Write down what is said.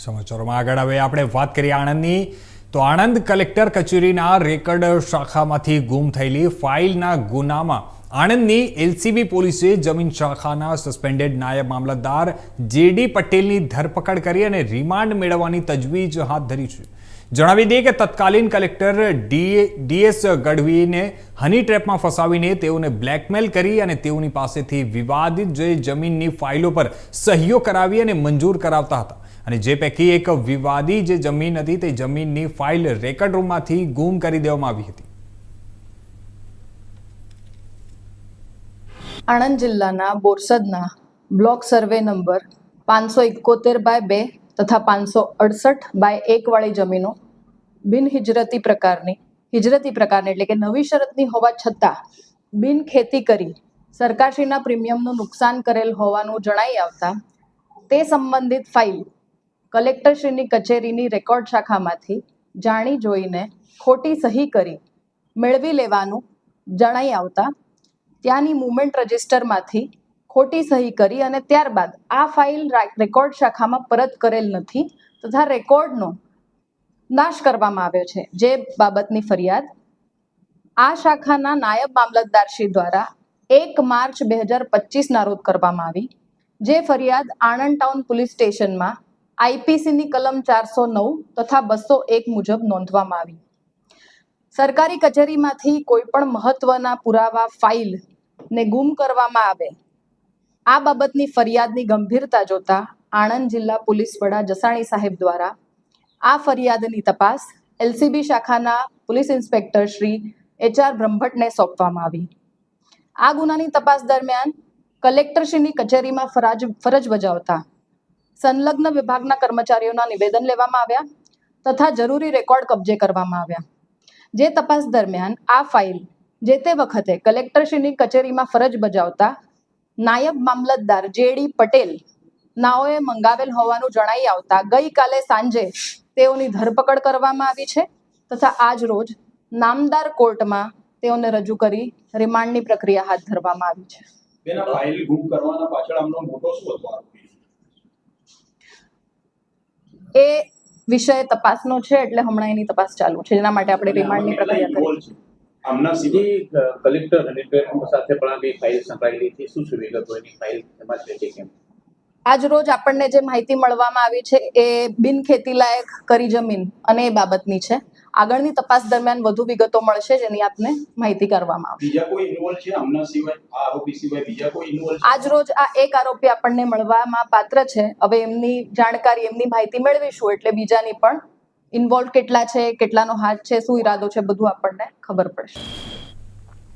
સમાચારોમાં આગળ હવે આપણે વાત કરીએ આણંદની તો આણંદ કલેક્ટર કચેરીના રેકર્ડ શાખામાંથી ગુમ થયેલી ફાઇલના ગુનામાં આણંદની એલસીબી પોલીસે જમીન શાખાના સસ્પેન્ડેડ નાયબ મામલતદાર જેડી પટેલની ધરપકડ કરી અને રિમાન્ડ મેળવવાની તજવીજ હાથ ધરી છે. જણાવી દઈએ કે તત્કાલીન કલેક્ટર ડીએસ ગઢવીને હની ટ્રેપમાં ફસાવીને તેઓને બ્લેકમેલ કરી અને તેઓની પાસેથી વિવાદિત જે જમીનની ફાઇલો પર સહીઓ કરાવી અને મંજૂર કરાવતા હતા અને જે પૈકી એક વિવાદી જે જમીન હતી તે જમીનની ફાઇલ રેકર્ડ રૂમમાંથી ગુમ કરી દેવામાં આવી હતી. આણંદ જિલ્લાના બોરસદના બ્લોક સર્વે નંબર 571/2 તથા 568/1 વાળી જમીનો હિજરતી પ્રકારની એટલે કે નવી શરતની હોવા છતાં બિન ખેતી કરી સરકારશ્રીના પ્રીમિયમનું નુકસાન કરેલ હોવાનું જણાઈ આવતા તે સંબંધિત ફાઇલ કલેક્ટરશ્રીની કચેરીની રેકોર્ડ શાખામાંથી જાણી જોઈને ખોટી સહી કરી મેળવી લેવાનું જણાઈ આવતા ત્યાંની મુવમેન્ટ રજિસ્ટરમાંથી ખોટી સહી કરી અને ત્યારબાદ આ ફાઇલ રેકોર્ડ શાખામાં પરત કરેલ નથી તથા રેકોર્ડનો નાશ કરવામાં આવ્યો છે. જે બાબતની ફરિયાદ આ શાખાના નાયબ મામલતદારશ્રી દ્વારા 1 માર્ચ 2025 ના રોજ કરવામાં આવી. જે ફરિયાદ આણંદ ટાઉન પોલીસ સ્ટેશનમાં આઈપીસીની કલમ 409 તથા 201 મુજબ નોંધવામાં આવી. સરકારી કચેરીમાંથી કોઈ પણ મહત્વના પુરાવા ફાઇલ ને ગુમ કરવામાં આવે આ બાબતની ફરિયાદની ગંભીરતા જોતા આણંદ જિલ્લા પોલીસ વડા જસાણી સાહેબ દ્વારા આ ફરિયાદની તપાસ એલસીબી શાખાના પોલીસ ઇન્સ્પેક્ટર શ્રી HR બ્રહ્મભટ્ટને સોંપવામાં આવી. આ ગુનાની તપાસ દરમિયાન કલેક્ટરશ્રીની કચેરીમાં ફરજ બજાવતા સંલગ્ન વિભાગના કર્મચારીઓના નિવેદન લેવામાં આવ્યા તથા જરૂરી રેકોર્ડ કબજે કરવામાં આવ્યા. જે તપાસ દરમિયાન આ ફાઇલ જે તે વખતે કલેક્ટરશ્રીની કચેરીમાં ફરજ બજાવતા નાયબ મામલતદાર જેડી પટેલ નાઓએ મંગાવેલ હોવાનું જણાઈ આવતા ગઈકાલે સાંજે તેઓની ધરપકડ કરવામાં આવી છે તથા આજ રોજ નામદાર કોર્ટમાં તેઓને રજૂ કરી રિમાન્ડની પ્રક્રિયા હાથ ધરવામાં આવી છે. બેના ફાઇલ ગુમ કરવાના પાછળ આમનો મોટો શું હતો? એ વિષય તપાસનો છે એટલે હમણાં એની તપાસ ચાલુ છે જેના માટે આપણે રિમાન્ડની પ્રક્રિયા કરી છે. આમના સીધી કલેક્ટર અને સાથે પણ આ બે ફાઇલ સંકળાયેલી છે. શું શું વિગતો એની ફાઇલ એમાં છે કેમ? આજ રોજ આપણને જે માહિતી મળવામાં આવી છે એ બિન ખેતી લાયક કરી જમીન અને એ બાબતની છે. આગળની તપાસ દરમિયાન વધુ વિગતો મળશે જેની આપને માહિતી કરવામાં આવશે. બીજા કોઈ ઇન્વોલ્વ છે આમના સિવાય, આ આરોપી સિવાય બીજા કોઈ ઇન્વોલ્વ છે? આજ રોજ આ એક આરોપી આપણને મળવામાં પાત્ર છે. હવે એમની જાણકારી એમની માહિતી મેળવીશું એટલે બીજાની પણ ઇન્વોલ્વ કેટલા છે, કેટલાનો હાથ છે, શું ઈરાદો છે બધું આપણને ખબર પડશે.